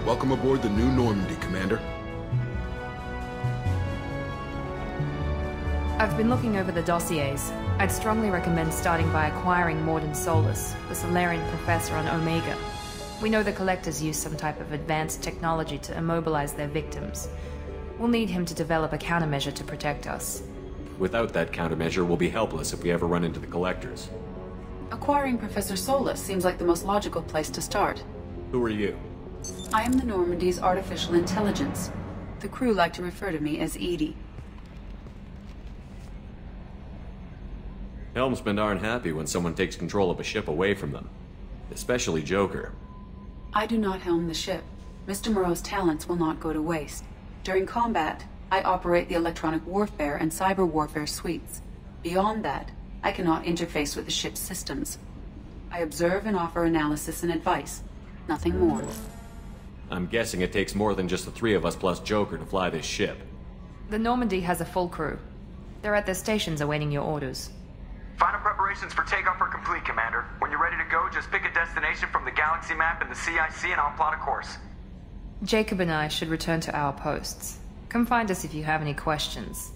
Welcome aboard the new Normandy, Commander. I've been looking over the dossiers. I'd strongly recommend starting by acquiring Morden Solus, the Solarian professor on Omega. We know the Collectors use some type of advanced technology to immobilize their victims. We'll need him to develop a countermeasure to protect us. Without that countermeasure, we'll be helpless if we ever run into the Collectors. Acquiring Professor Solus seems like the most logical place to start. Who are you? I am the Normandy's artificial intelligence. The crew like to refer to me as Edie. Helmsmen aren't happy when someone takes control of a ship away from them. Especially Joker. I do not helm the ship. Mr. Moreau's talents will not go to waste. During combat, I operate the electronic warfare and cyber warfare suites. Beyond that, I cannot interface with the ship's systems. I observe and offer analysis and advice. Nothing more. I'm guessing it takes more than just the three of us plus Joker to fly this ship. The Normandy has a full crew. They're at their stations awaiting your orders. Final preparations for takeoff are complete, Commander. When you're ready to go, just pick a destination from the galaxy map in the CIC and I'll plot a course. Jacob and I should return to our posts. Come find us if you have any questions.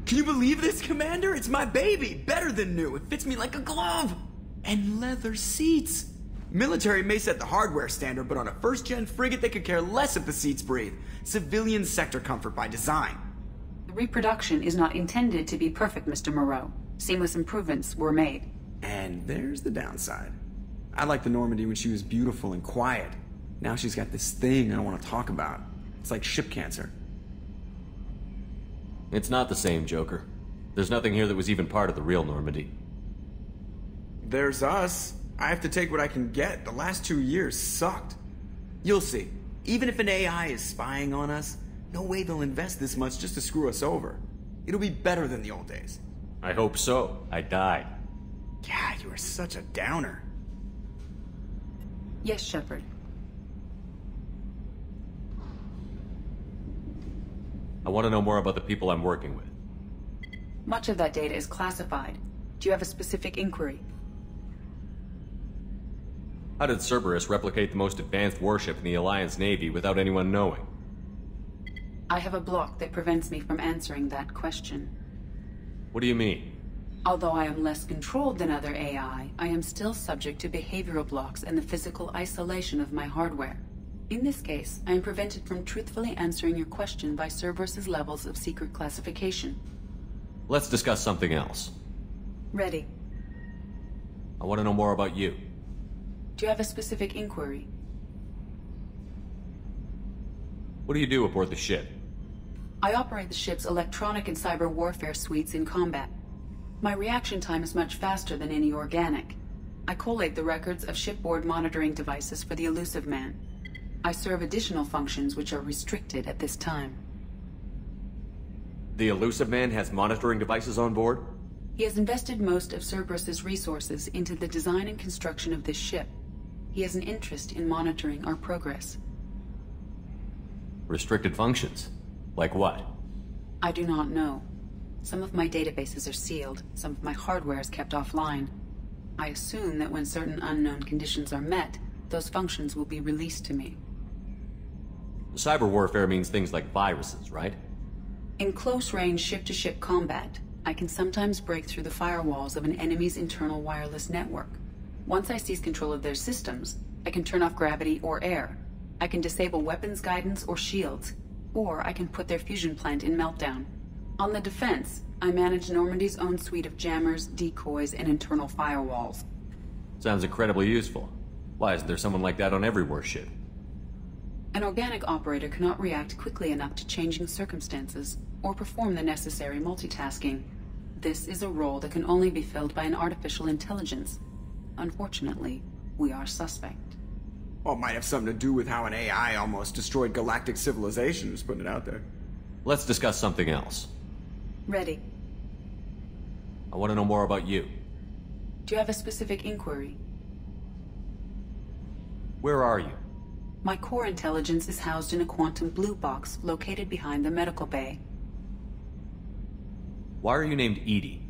Can you believe this, Commander? It's my baby! Better than new. It fits me like a glove! And leather seats! Military may set the hardware standard, but on a first-gen frigate they could care less if the seats breathe. Civilian sector comfort by design. The reproduction is not intended to be perfect, Mr. Moreau. Seamless improvements were made. And there's the downside. I liked the Normandy when she was beautiful and quiet. Now she's got this thing I don't want to talk about. It's like ship cancer. It's not the same, Joker. There's nothing here that was even part of the real Normandy. There's us. I have to take what I can get. The last 2 years sucked. You'll see. Even if an AI is spying on us, no way they'll invest this much just to screw us over. It'll be better than the old days. I hope so. I died. Yeah, you are such a downer. Yes, Shepard. I want to know more about the people I'm working with. Much of that data is classified. Do you have a specific inquiry? How did Cerberus replicate the most advanced warship in the Alliance Navy without anyone knowing? I have a block that prevents me from answering that question. What do you mean? Although I am less controlled than other AI, I am still subject to behavioral blocks and the physical isolation of my hardware. In this case, I am prevented from truthfully answering your question by Cerberus's levels of secret classification. Let's discuss something else. Ready. I want to know more about you. Do you have a specific inquiry? What do you do aboard the ship? I operate the ship's electronic and cyber warfare suites in combat. My reaction time is much faster than any organic. I collate the records of shipboard monitoring devices for the Elusive Man. I serve additional functions which are restricted at this time. The Elusive Man has monitoring devices on board? He has invested most of Cerberus's resources into the design and construction of this ship. He has an interest in monitoring our progress. Restricted functions? Like what? I do not know. Some of my databases are sealed, some of my hardware is kept offline. I assume that when certain unknown conditions are met, those functions will be released to me. Cyber warfare means things like viruses, right? In close-range ship-to-ship combat, I can sometimes break through the firewalls of an enemy's internal wireless network. Once I seize control of their systems, I can turn off gravity or air. I can disable weapons guidance or shields, or I can put their fusion plant in meltdown. On the defense, I manage Normandy's own suite of jammers, decoys, and internal firewalls. Sounds incredibly useful. Why isn't there someone like that on every warship? An organic operator cannot react quickly enough to changing circumstances, or perform the necessary multitasking. This is a role that can only be filled by an artificial intelligence. Unfortunately, we are suspect. Well, it might have something to do with how an AI almost destroyed galactic civilization, just putting it out there. Let's discuss something else. Ready. I want to know more about you. Do you have a specific inquiry? Where are you? My core intelligence is housed in a quantum blue box located behind the medical bay. Why are you named Edie?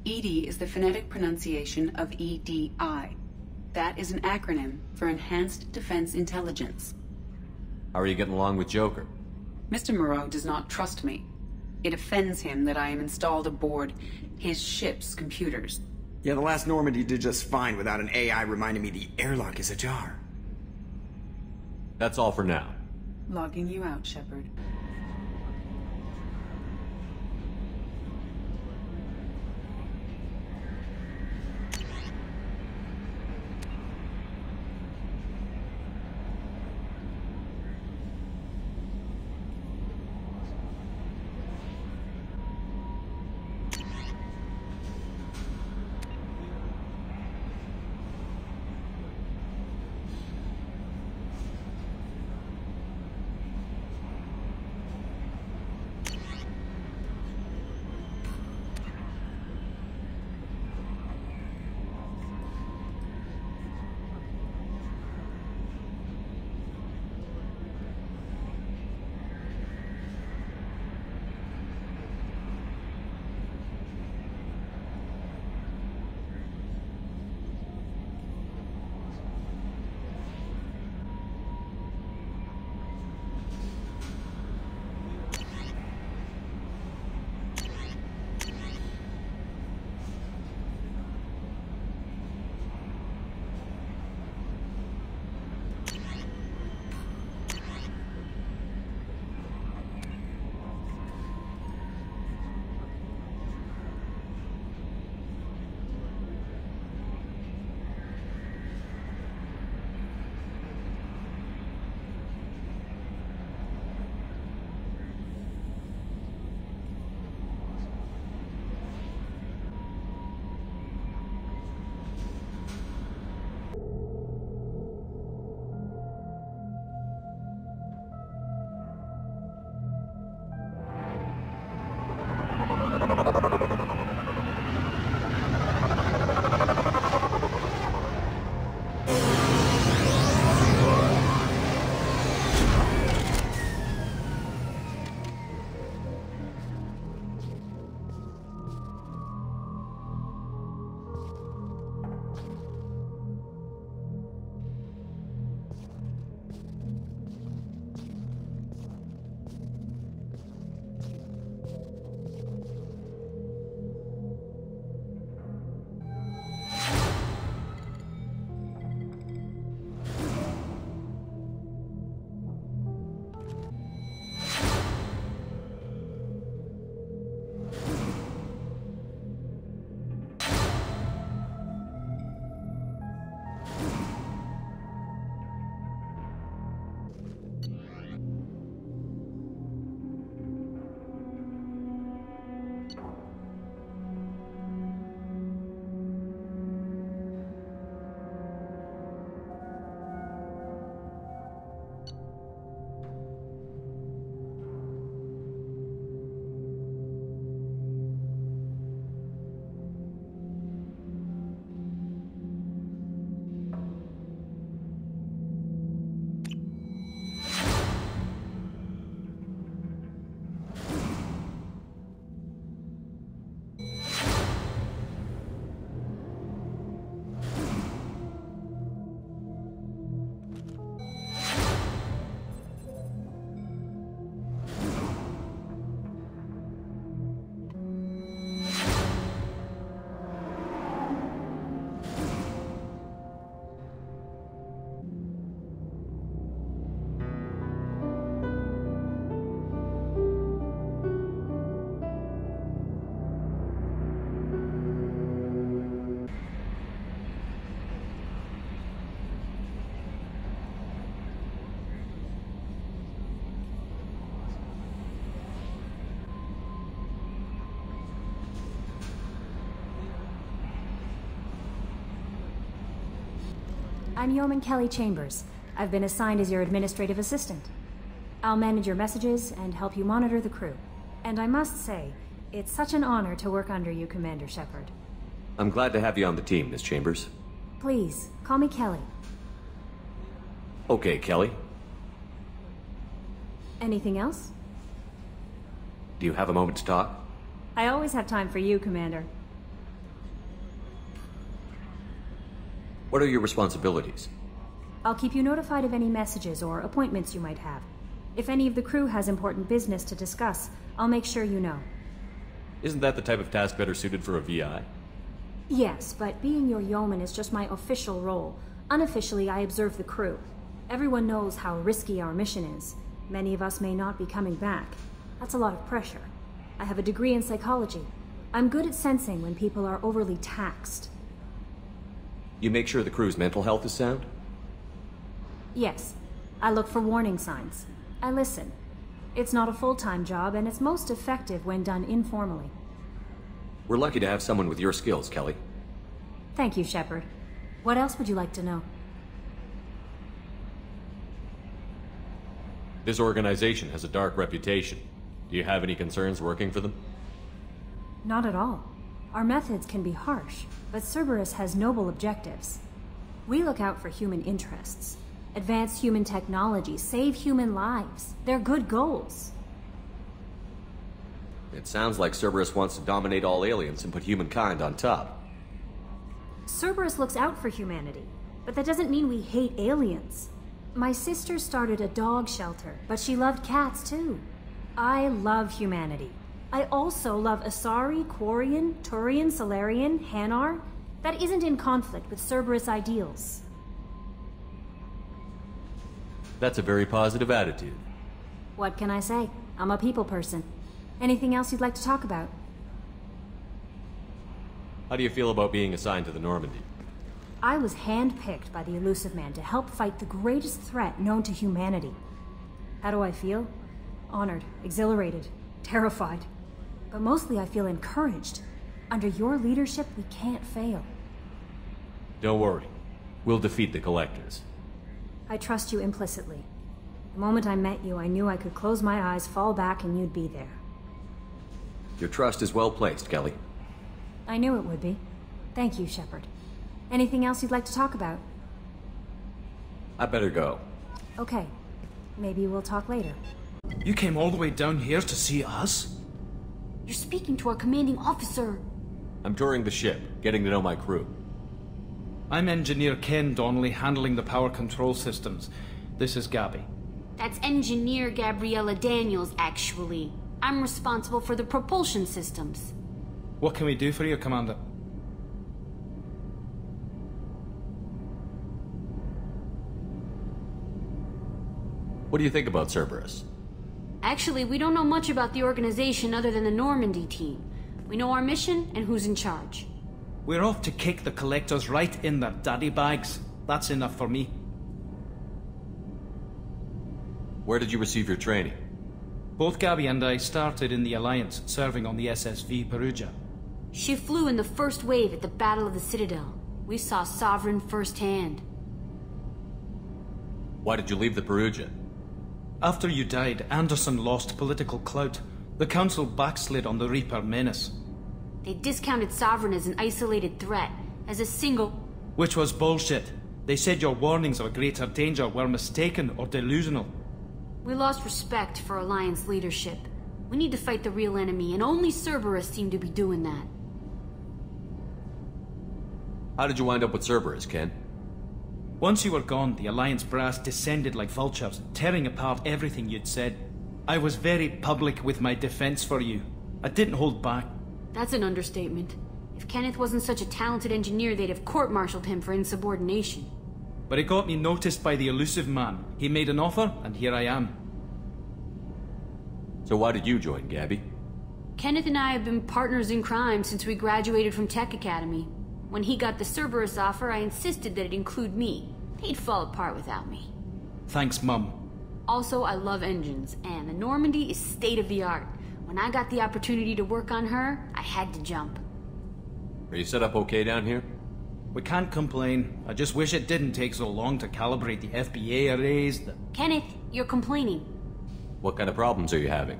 EDI is the phonetic pronunciation of EDI. That is an acronym for Enhanced Defense Intelligence. How are you getting along with Joker? Mr. Moreau does not trust me. It offends him that I am installed aboard his ship's computers. Yeah, the last Normandy did just fine without an AI reminding me the airlock is ajar. That's all for now. Logging you out, Shepard. I'm Yeoman Kelly Chambers. I've been assigned as your administrative assistant. I'll manage your messages and help you monitor the crew. And I must say, it's such an honor to work under you, Commander Shepard. I'm glad to have you on the team, Miss Chambers. Please, call me Kelly. Okay, Kelly. Anything else? Do you have a moment to talk? I always have time for you, Commander. What are your responsibilities? I'll keep you notified of any messages or appointments you might have. If any of the crew has important business to discuss, I'll make sure you know. Isn't that the type of task better suited for a VI? Yes, but being your yeoman is just my official role. Unofficially, I observe the crew. Everyone knows how risky our mission is. Many of us may not be coming back. That's a lot of pressure. I have a degree in psychology. I'm good at sensing when people are overly taxed. You make sure the crew's mental health is sound? Yes. I look for warning signs. I listen. It's not a full-time job, and it's most effective when done informally. We're lucky to have someone with your skills, Kelly. Thank you, Shepard. What else would you like to know? This organization has a dark reputation. Do you have any concerns working for them? Not at all. Our methods can be harsh, but Cerberus has noble objectives. We look out for human interests, advance human technology, save human lives. They're good goals. It sounds like Cerberus wants to dominate all aliens and put humankind on top. Cerberus looks out for humanity, but that doesn't mean we hate aliens. My sister started a dog shelter, but she loved cats too. I love humanity. I also love Asari, Quarian, Turian, Solarian, Hanar. That isn't in conflict with Cerberus ideals. That's a very positive attitude. What can I say? I'm a people person. Anything else you'd like to talk about? How do you feel about being assigned to the Normandy? I was handpicked by the Elusive Man to help fight the greatest threat known to humanity. How do I feel? Honored, exhilarated, terrified. But mostly I feel encouraged. Under your leadership, we can't fail. Don't worry. We'll defeat the Collectors. I trust you implicitly. The moment I met you, I knew I could close my eyes, fall back, and you'd be there. Your trust is well placed, Kelly. I knew it would be. Thank you, Shepard. Anything else you'd like to talk about? I better go. Okay. Maybe we'll talk later. You came all the way down here to see us? You're speaking to our commanding officer. I'm touring the ship, getting to know my crew. I'm Engineer Ken Donnelly, handling the power control systems. This is Gabby. That's Engineer Gabriella Daniels, actually. I'm responsible for the propulsion systems. What can we do for you, Commander? What do you think about Cerberus? Actually, we don't know much about the organization other than the Normandy team. We know our mission and who's in charge. We're off to kick the Collectors right in their daddy bags. That's enough for me. Where did you receive your training? Both Gabby and I started in the Alliance, serving on the SSV Perugia. She flew in the first wave at the Battle of the Citadel. We saw Sovereign firsthand. Why did you leave the Perugia? After you died, Anderson lost political clout. The Council backslid on the Reaper menace. They discounted Sovereign as an isolated threat, as a single... Which was bullshit. They said your warnings of a greater danger were mistaken or delusional. We lost respect for Alliance leadership. We need to fight the real enemy, and only Cerberus seemed to be doing that. How did you wind up with Cerberus, Ken? Once you were gone, the Alliance brass descended like vultures, tearing apart everything you'd said. I was very public with my defense for you. I didn't hold back. That's an understatement. If Kenneth wasn't such a talented engineer, they'd have court-martialed him for insubordination. But it got me noticed by the Elusive Man. He made an offer, and here I am. So why did you join, Gabby? Kenneth and I have been partners in crime since we graduated from Tech Academy. When he got the Cerberus offer, I insisted that it include me. He'd fall apart without me. Thanks, Mum. Also, I love engines, and the Normandy is state-of-the-art. When I got the opportunity to work on her, I had to jump. Are you set up okay down here? We can't complain. I just wish it didn't take so long to calibrate the FBA arrays. Kenneth, you're complaining. What kind of problems are you having?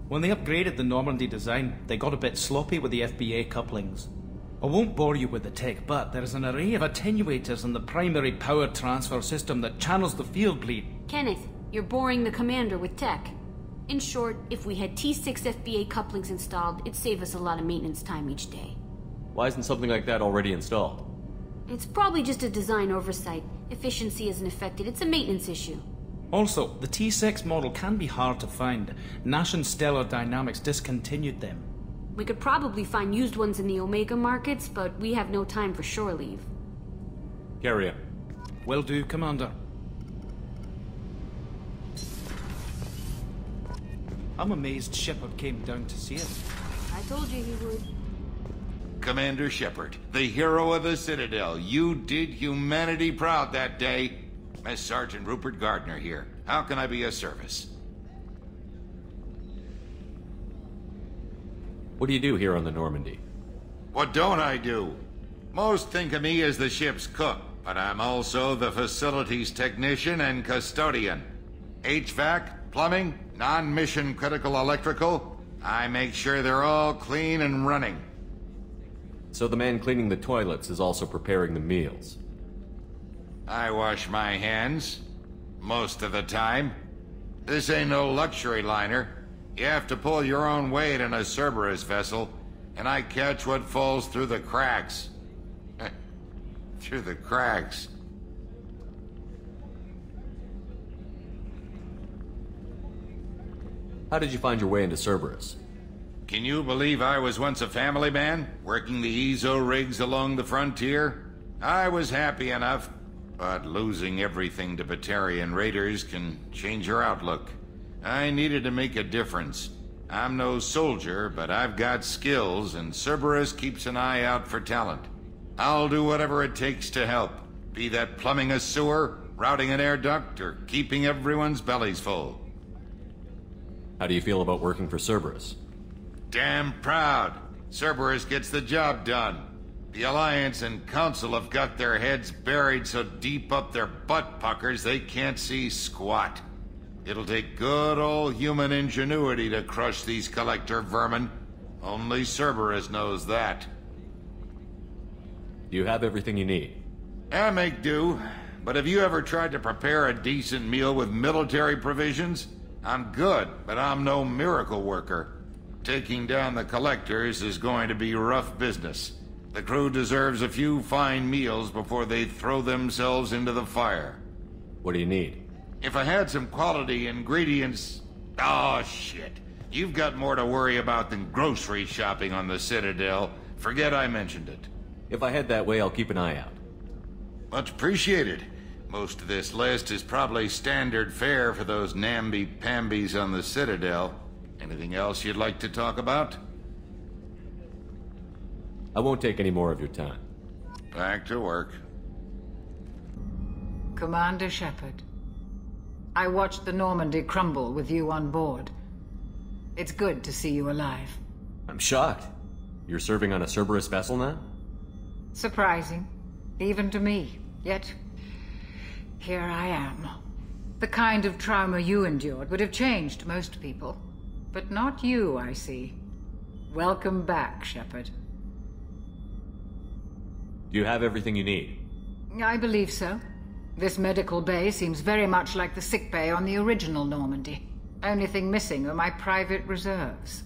When they upgraded the Normandy design, they got a bit sloppy with the FBA couplings. I won't bore you with the tech, but there's an array of attenuators in the primary power transfer system that channels the field bleed. Kenneth, you're boring the commander with tech. In short, if we had T6 FBA couplings installed, it'd save us a lot of maintenance time each day. Why isn't something like that already installed? It's probably just a design oversight. Efficiency isn't affected, it's a maintenance issue. Also, the T6 model can be hard to find. Nash and Stellar Dynamics discontinued them. We could probably find used ones in the Omega markets, but we have no time for shore leave. Carry on. Will do, Commander. I'm amazed Shepard came down to see us. I told you he would. Commander Shepard, the hero of the Citadel. You did humanity proud that day. Master Sergeant Rupert Gardner here. How can I be of service? What do you do here on the Normandy? What don't I do? Most think of me as the ship's cook, but I'm also the facilities technician and custodian. HVAC, plumbing, non-mission critical electrical. I make sure they're all clean and running. So the man cleaning the toilets is also preparing the meals. I wash my hands. Most of the time. This ain't no luxury liner. You have to pull your own weight in a Cerberus vessel, and I catch what falls through the cracks. Through the cracks. How did you find your way into Cerberus? Can you believe I was once a family man, working the EZO rigs along the frontier? I was happy enough, but losing everything to Batarian raiders can change your outlook. I needed to make a difference. I'm no soldier, but I've got skills, and Cerberus keeps an eye out for talent. I'll do whatever it takes to help, be that plumbing a sewer, routing an air duct, or keeping everyone's bellies full. How do you feel about working for Cerberus? Damn proud. Cerberus gets the job done. The Alliance and Council have got their heads buried so deep up their butt puckers they can't see squat. It'll take good old human ingenuity to crush these collector vermin. Only Cerberus knows that. Do you have everything you need? I make do, but have you ever tried to prepare a decent meal with military provisions? I'm good, but I'm no miracle worker. Taking down the collectors is going to be rough business. The crew deserves a few fine meals before they throw themselves into the fire. What do you need? If I had some quality ingredients... Oh, shit. You've got more to worry about than grocery shopping on the Citadel. Forget I mentioned it. If I head that way, I'll keep an eye out. Much appreciated. Most of this list is probably standard fare for those namby-pambies on the Citadel. Anything else you'd like to talk about? I won't take any more of your time. Back to work. Commander Shepard, I watched the Normandy crumble with you on board. It's good to see you alive. I'm shocked. You're serving on a Cerberus vessel now? Surprising, even to me. Yet, here I am. The kind of trauma you endured would have changed most people. But not you, I see. Welcome back, Shepard. Do you have everything you need? I believe so. This medical bay seems very much like the sick bay on the original Normandy. Only thing missing are my private reserves.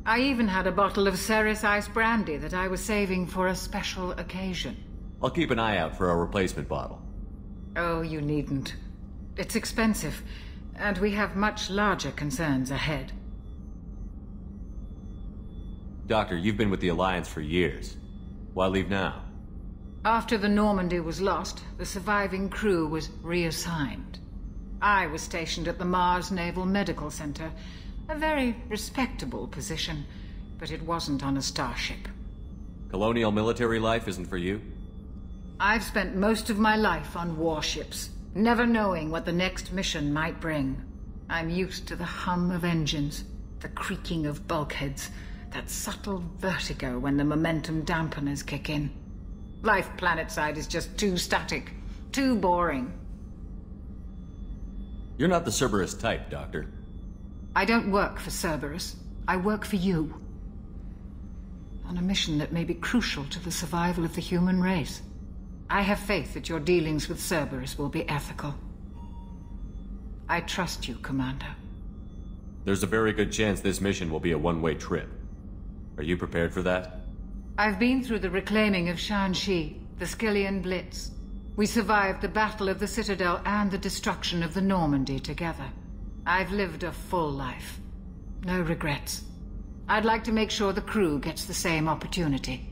I even had a bottle of Ceres Ice brandy that I was saving for a special occasion. I'll keep an eye out for a replacement bottle. Oh, you needn't. It's expensive, and we have much larger concerns ahead. Doctor, you've been with the Alliance for years. Why leave now? After the Normandy was lost, the surviving crew was reassigned. I was stationed at the Mars Naval Medical Center, a very respectable position, but it wasn't on a starship. Colonial military life isn't for you? I've spent most of my life on warships, never knowing what the next mission might bring. I'm used to the hum of engines, the creaking of bulkheads, that subtle vertigo when the momentum dampeners kick in. Life planetside is just too static, too boring. You're not the Cerberus type, Doctor. I don't work for Cerberus. I work for you. On a mission that may be crucial to the survival of the human race. I have faith that your dealings with Cerberus will be ethical. I trust you, Commander. There's a very good chance this mission will be a one-way trip. Are you prepared for that? I've been through the reclaiming of Shanxi, the Skillian Blitz. We survived the Battle of the Citadel and the destruction of the Normandy together. I've lived a full life. No regrets. I'd like to make sure the crew gets the same opportunity.